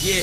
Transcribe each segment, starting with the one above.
Yeah.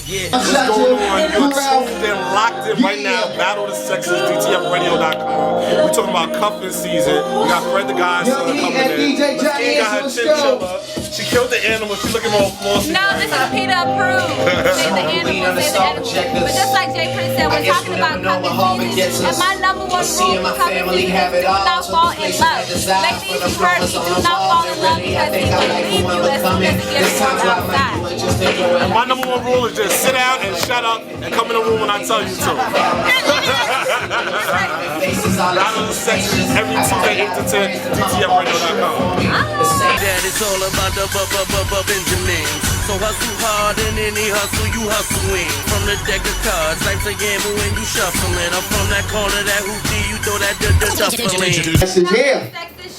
Yeah. What's going on? You're tuned in, locked in right now. Battle of the Sexes, DTFradio.com. We're talking about cuffing season. We got Fred the Godson coming in. Got her chinchilla. She killed the animal. She looking all flossy. No, this is Peter approved. Say the animal, say the animal. But just like Jay Prince said, we're talking about cuffing season. And my number one rule for cuffing season is do not fall in love. Ladies, you heard me. Do not fall in love because he will leave you as soon as he gets from outside. And my number one rule is just sit down and shut up and come in the room when I tell you to. Battle of the Sexes every Tuesday 8 to 10, DTFradio.com. That it's all about the Benjamins. So hustle hard and any hustle you hustling. From the deck of cards, life's a gamble when you shuffling. I'm from that corner, that hoopty, you throw that shuffling. That's it, yeah.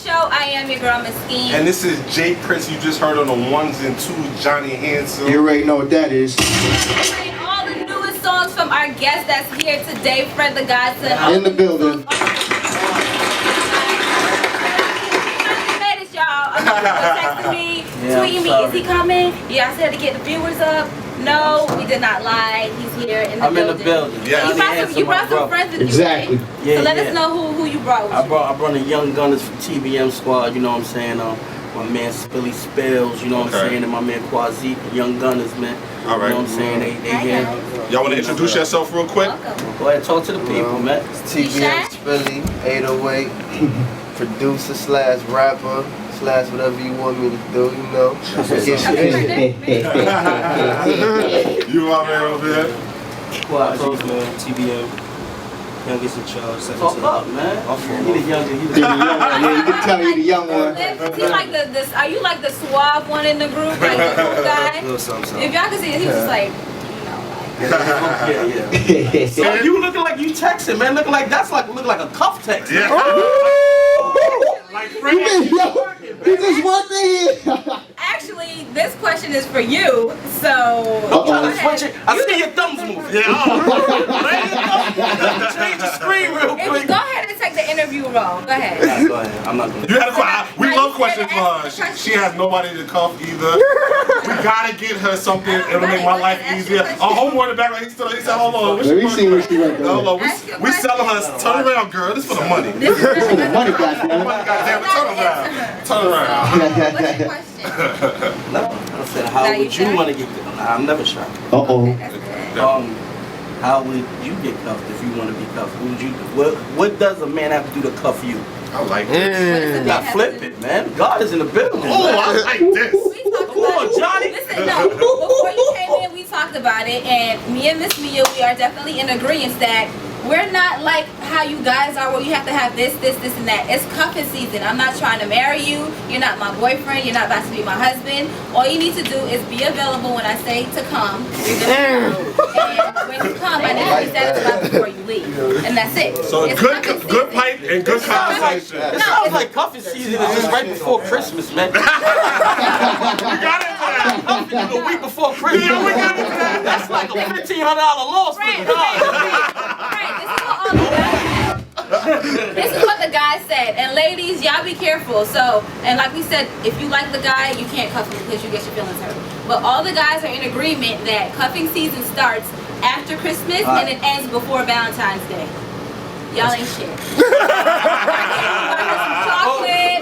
Show. I am your girl, Mesquite. And this is Jay Prince. You just heard on the ones and twos, Johnny Handsome. You already know what that is. Playing all the newest songs from our guest that's here today, Fred the Godson. In the building. Texting me, tweeting me, is he coming? Yeah, I said to get the viewers up. No, we did not lie. He's here in the building. I'm in the building. Yeah. You brought some friends with exactly. you, right? Yeah, so let us know who you brought with you. I brought the Young Gunners from TBM Squad, you know what I'm saying? My man Spilly Spells, you know what I'm saying? And my man Quasi, Young Gunners, man. All right. You know what I'm saying? They here. Y'all want to introduce yourself real quick? Welcome. Go ahead, talk to the people, man. It's TBM Spilly, 808, producer / rapper / whatever you want me to do, you know. You my man over here. Quasi, man, TBM, youngest in charge, 17. Talk up, man. He the younger, he the Yeah, you can tell you the young one. Is he like the are you like the suave one in the group, like the cool guy? Little something. If y'all can see it, he was just like, yeah. So you looking like you texting, man. Looking like look like a cuff text. Yeah. Like Fred. He just one thing. actually, this question is for you, so I'm trying to switch it. I see your thumbs moving. Yeah. Change the screen real quick. Go ahead and take the interview role. Go ahead. Nah, go ahead. I'm not going to. You had a question. We love questions for her. She has nobody to cuff either. We gotta get her something. It'll make my life easier. Oh, homeboy in the background. He said, hold on. Let me see what she got there. Hold on. We selling her. Turn around, girl. This for the money. This is for the money, goddamn. Damn, turn around. Turn around. What's your question? No. I said, how would you want to get cuffed? Nah, I'm never shy. How would you get cuffed if you want to be cuffed? What does a man have to do to cuff you? I like this. Now flip it, man. God is in the building. Oh, I like this. Come on, Johnny. Listen, no, before you came in, we talked about it, and me and Miss Mia, we are definitely in agreement that we're not like how you guys are, where you have to have this, and that. It's cuffing season. I'm not trying to marry you. You're not my boyfriend. You're not about to be my husband. All you need to do is be available when I say to come. You're gonna come. And when you come, I need to be satisfied before you leave. And that's it. So it's good pipe and good conversation. It sounds like cuffing season is just right before Christmas, man. We got it for that. Cuffing the week before Christmas. Yeah, we got it for that. That's like a $1,500 loss for the guy. This is what the guy said. And ladies, y'all be careful. So, and like we said, if you like the guy, you can't cuff him because you get your feelings hurt. But all the guys are in agreement that cuffing season starts after Christmas and it ends before Valentine's Day. Y'all ain't shit.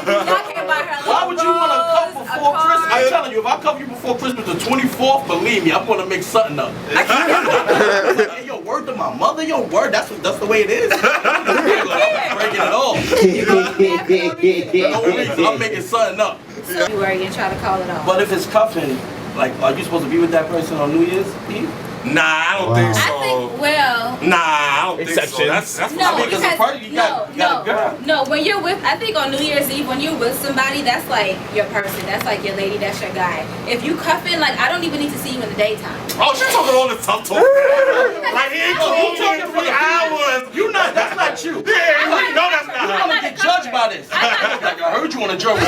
Y'all can't buy her a Why would you want to cuff before Christmas? I'm telling you, if I cuff you before Christmas the 24th, believe me, I'm going to make something up. Hey, yo, word to my mother, yo, word, that's the way it is. Breaking it off. I'm making something up. February and try to call it off. But if it's cuffing, like, are you supposed to be with that person on New Year's Eve? Nah, I don't think so. I think, well... Nah, I don't think so. That's no, because a party you got a girl. No, when you're with, I think on New Year's Eve, when you're with somebody, that's like your person. That's like your lady, that's your guy. If you cuffing, like, I don't even need to see you in the daytime. Oh, she's talking all this tough talk. Like, he ain't talking for hours. You not, that's not you. Yeah, no, that's not You want to get judged by this. Like, I heard you on a joke.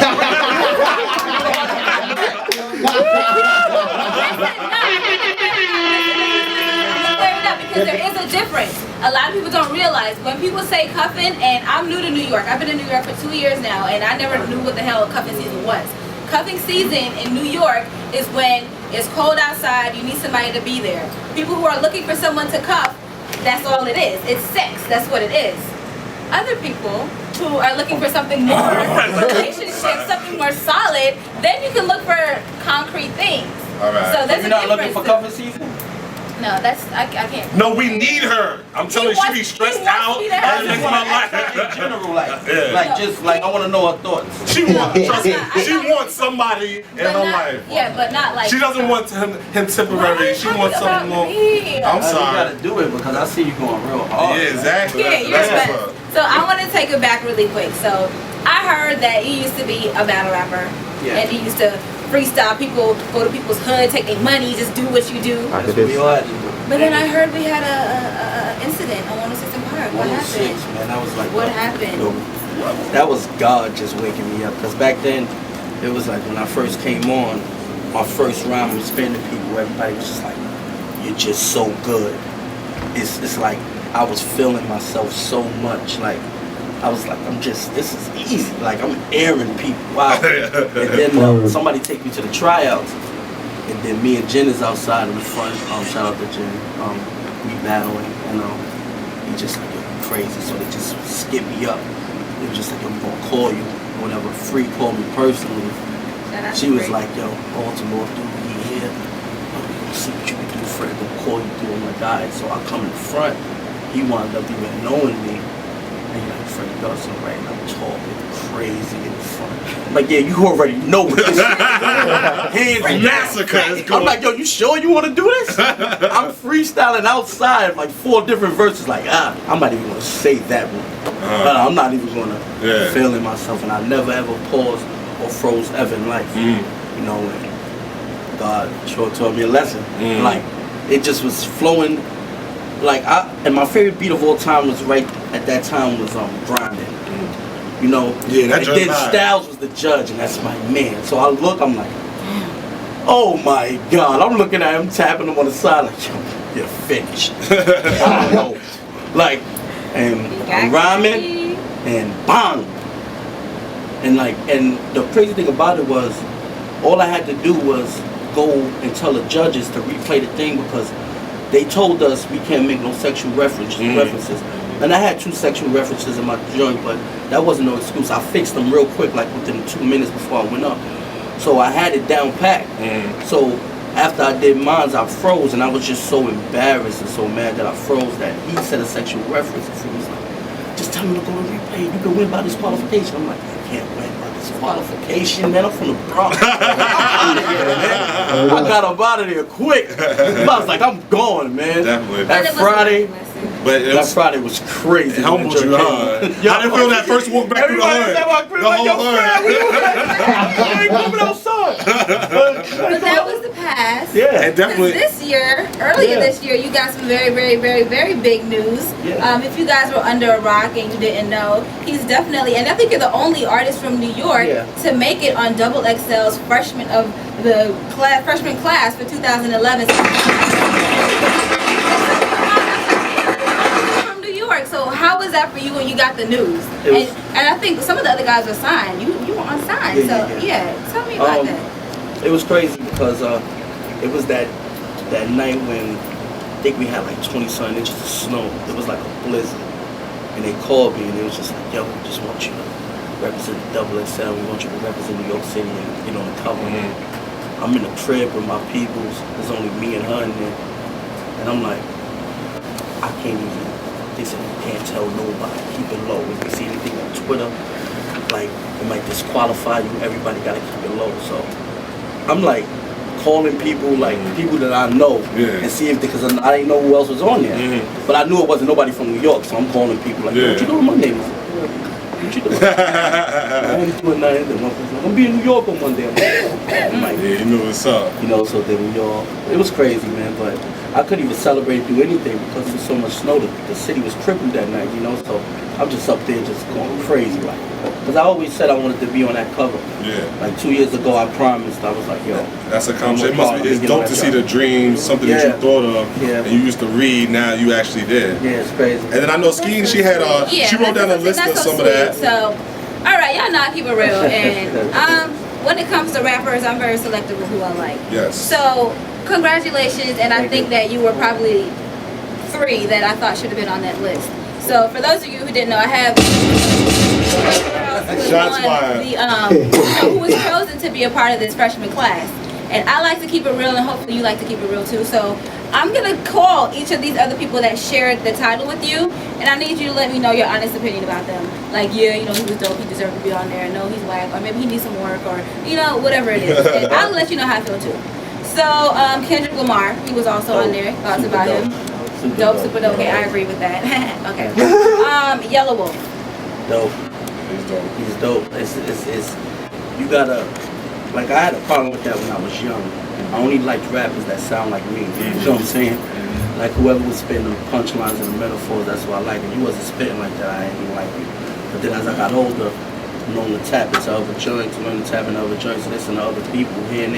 Because there is a difference. A lot of people don't realize when people say cuffing, and I'm new to New York. I've been in New York for 2 years now, and I never knew what the hell cuffing season was. cuffing season in New York is when it's cold outside, you need somebody to be there. People who are looking for someone to cuff, that's all it is. It's sex, that's what it is. Other people who are looking for something more, relationship, something more solid, then you can look for concrete things. All right. So there's You're not a looking difference. for cover season? No, that's I can't. No, we need her. I'm telling you, she be stressed out. me to I have just Next want to to my ask her in life. general, like, Yeah. just like I want to know her thoughts. She wants, trust me, she wants somebody in But her not, life. yeah, but not like. She doesn't want him temporary. She wants something more. I'm You sorry. gotta do it because I see you going real hard. Yeah, exactly. Yeah, you're That's right. what's up. So I want to take it back really quick. So I heard that you used to be a battle rapper, Yeah. and you used to freestyle. People go to people's hood, take their money, just do what you do. That's what we all had to do. But then I heard we had a incident on 106 in Park. What 106, happened? man, that was like What happened? yo, that was God just waking me up. Cause back then, it was like when I first came on, my first rhyme was spinning people. Everybody was just like, "You're just so good." It's like I was feeling myself so much. Like I was like, this is easy. Like I'm airing people out. And then somebody take me to the tryouts. And then me and Jen is outside in the front. Shout out to Jen. We battling, and he just like, yo, you crazy. So they just skip me up. It was just like, yo, I'm gonna call you. Whenever Free called me personally, she was like, yo, Baltimore, dude, he here. We gonna see what you can do. Fred gonna call you through. I'm like, alright. So I come in the front. He wound up even knowing me. And he's like, Fred Godson, right? And I'm talking crazy in the front. I'm like, yeah, you already know what this is. Hands Massacre is I'm going. like, yo, you sure you want to do this? I'm freestyling outside, like 4 different verses. Like, I'm not even gonna say that one. I'm not even gonna feel in myself, and I never ever paused or froze ever in life. You know, and God sure taught me a lesson. Like, it just was flowing. Like, and my favorite beat of all time was right at that time was Grinding. You know, Yeah, that and judge then vibe. Styles was the judge, and that's my man. So I look, I'm like, oh my God! I'm looking at him, tapping him on the side, like, yo, you're finished. I don't know, like, and I'm rhyming, and bang, and like, and the crazy thing about it was, all I had to do was go and tell the judges to replay the thing because they told us we can't make no sexual references. And I had 2 sexual references in my joint, but that wasn't no excuse. I fixed them real quick, like within 2 minutes before I went up. So I had it down packed. So after I did mine, I froze, and I was just so embarrassed and so mad that I froze that he said a sexual reference. And he was like, just tell me to go to replay. You can win by disqualification. I'm like, I can't win by disqualification, man. I'm from the Bronx. I'm out of here, man. I got up out of there quick. I was like, I'm going, man. Definitely. That Friday. But it That was, Friday was crazy. it humbled you, huh? I didn't feel that first walk back through the hood. The whole hood. But that was the past. Yeah. And definitely. This year, earlier this year, you got some very, very, very, very big news. Yeah. If you guys were under a rock and you didn't know, he's definitely, and I think you're the only artist from New York to make it on Double XL's freshman of the freshman class for 2011. From New York. So how was that for you when you got the news? And I think some of the other guys were signed. You were unsigned. Tell me about that. It was crazy because it was that night when I think we had like 20-something inches of snow. It was like a blizzard. And they called me and it was just like, yo, we just want you to represent Double XL. We want you to represent New York City and get on the cover. I'm in the crib with my peoples. There's only me and her in there. And I'm like, I can't even. They said you can't tell nobody. Keep it low. If you see anything on Twitter, like it might disqualify you. Everybody gotta keep it low. So I'm like calling people, like people that I know, and see if because I didn't know who else was on there. But I knew it wasn't nobody from New York, so I'm calling people like, what you doing my name? What you doing? I ain't doing nothing. I'm gonna be in New York on Monday. I'm like, Yeah, you know what's up. you know, so then we all, it was crazy, man, but I couldn't even celebrate, do anything because there was so much snow. The city was crippled that night, you know, so I'm just up there just going crazy, like, because I always said I wanted to be on that cover. Yeah. Like 2 years ago, I promised, I was like, yo. That's a compliment. It must be, it's dope to see the dream, something that you thought of, and you used to read, now you actually did. Yeah, it's crazy. And then I know Skiing, she had, she wrote down a list of some of that. So, all right, y'all know I keep it real. And when it comes to rappers, I'm very selective with who I like. Yes. So, congratulations, and I think that you were probably 3 that I thought should have been on that list. So, for those of you who didn't know, I have Shots fired. who was chosen to be a part of this freshman class. And I like to keep it real, and hopefully you like to keep it real too. So I'm gonna call each of these other people that shared the title with you, and I need you to let me know your honest opinion about them. Like, yeah, you know, he was dope, he deserved to be on there. No, he's whack, or maybe he needs some work, or you know, whatever it is. And I'll let you know how I feel too. So Kendrick Lamar, he was also on there. Thoughts about him? Dope, super dope. Okay, I agree with that. Okay. Yellow Wolf. Dope. He's dope. It's you gotta, like, I had a problem with that when I was young. I only liked rappers that sound like me. You know what I'm saying? Like whoever was spitting the punchlines and the metaphors, that's what I liked. If you wasn't spitting like that, I ain't like you. But then as I got older, knowing to tap into other joints, learning to tap into other joints, listen to other people, hearing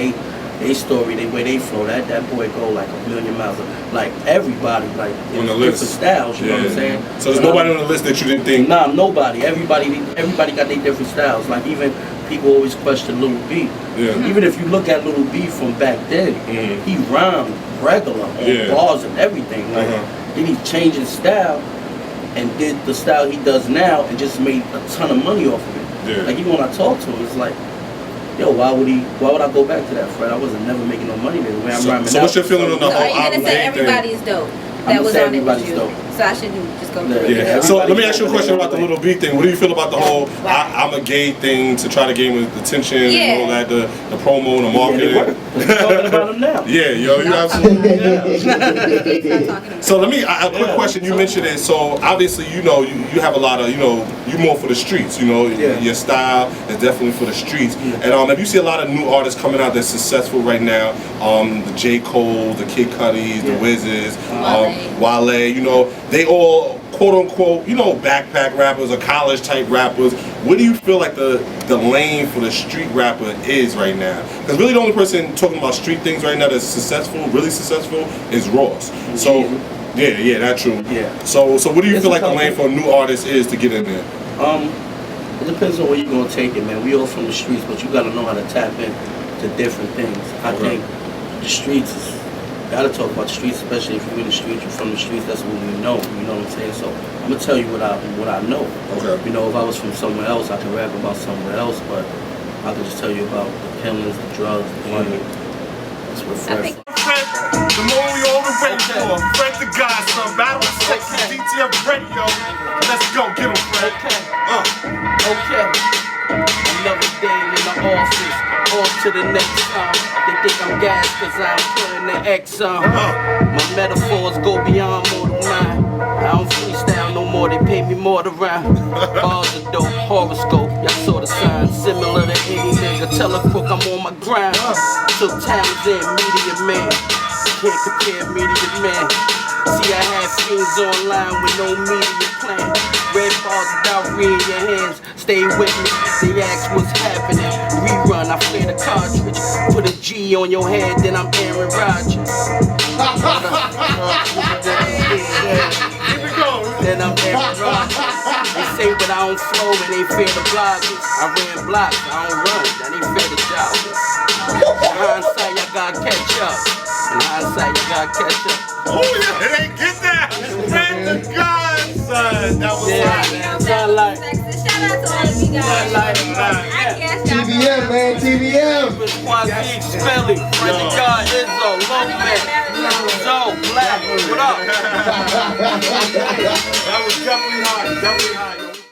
they story, the way they flow, that boy go like a million miles. Like everybody, like on the different list. Styles, you know what I'm saying? So there's nobody on the list that you didn't think? Nah, nobody. Everybody got their different styles. Like even people always question Lil B. Yeah. Even if you look at Lil B from back then, he rhymed regular on bars and everything. Like then he changed his style and did the style he does now and just made a ton of money off of it. Yeah. Like even when I talk to him, it's like, yo, why would I go back to that, Fred? I wasn't never making no money there. The way I'm rhyming So now. what's your feeling on the So whole are you gonna say album everybody is dope? That was on it with you. So I shouldn't just go through it. Yeah. So let me ask you a question about the Little B thing. What do you feel about the whole I'm a gay thing to try to gain attention and all that, the promo and the marketing? We're talking about him now. Yeah, yo, you absolutely. So let me a quick question. You mentioned it. So obviously, you know, you have a lot of, you know, you more for the streets. You know, your style is definitely for the streets. And if you see a lot of new artists coming out that's successful right now, the J. Cole, the Kid Cudis, the Wizzes, Wale, you know, they all quote unquote, you know, backpack rappers or college type rappers. What do you feel like the lane for the street rapper is right now? Because really the only person talking about street things right now that's successful, really successful, is Ross. So yeah, that's true. Yeah. So what do you feel like the lane for a new artist is to get in there? It depends on where you're gonna take it, man. We all from the streets, but you gotta know how to tap into different things. I think the streets is, gotta talk about the streets, especially if you're in the streets, you're from the streets, that's what we know, you know what I'm saying? So I'm gonna tell you what I know. Okay. You know, if I was from somewhere else, I could rap about somewhere else, but I could just tell you about the killings, the drugs, the money. That's what Fred. The moment we all been waiting for, Fred the Godson, Battle of Sexes, DTF Radio. Let's go, get him, Fred. Okay. Another day in the office, off to the next time. They think I'm gas cause I'm putting the X on. My metaphors go beyond mortal mind. I don't freestyle no more, they pay me more to rhyme. Bars are dope, horoscope, y'all saw the sign. Similar to any nigga, tell a crook I'm on my grind. Took talents in, media man. Can't compare media man. See, I had fiends online with no media plan. Red bars without reading your hands. Stay with me, they ask what's happening. Rerun, I play the cartridge. Put a G on your head, then I'm Aaron Rodgers. Then I'm Aaron Rodgers. They say but I don't flow and they fear the bloggers. I ran blocks, I don't run, that ain't fair to joggers. In hindsight, I gotta catch up. In hindsight, you gotta catch up. Oh yeah, they get that. Fred the Godson. That was Shout out to all of you guys. TVM, man, TVM. Quasi Spelly, Fred the God, Izzo, Lopez, Zo, Black, what up? That was definitely hot, definitely hot.